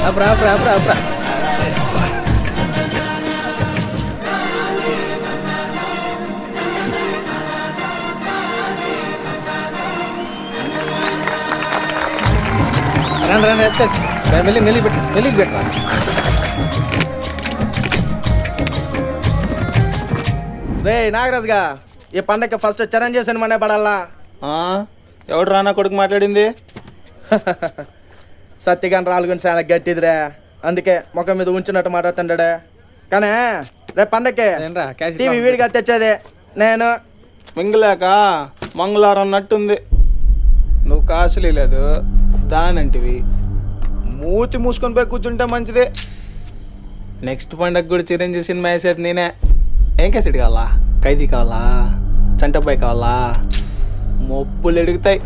అప్పురా అప్పురా అప్పురా అప్పురా రండి రండి ఎత్తుకోవచ్చు మెల్లికి పెట్టరా రే నాగరాజుగా ఈ పండగకి ఫస్ట్ చరణ్ చేసాను మనే పడాలా ఎవడు రానా కొడుకు మాట్లాడింది సత్యగాని రాళ్ళుగుని చాలా గట్టిదిరా అందుకే ముఖం మీద ఉంచినట్టు మాట్లాడుతుండే కానీ రేపు పండగకి టీవీ వీడిగా తెచ్చేది నేను మింగలేక మంగళవారం అన్నట్టుంది నువ్వు కాసులే లేదు దానంటివి మూతి మూసుకొని పోయి కూర్చుంటే మంచిదే నెక్స్ట్ పండగ కూడా చిరంజీవి సినిమా వేసేది నేనే ఏం కేసెట్ కావాలా ఖైదీ కావాలా చంటబ్బాయి కావాలా మొప్పులు ఎడుగుతాయి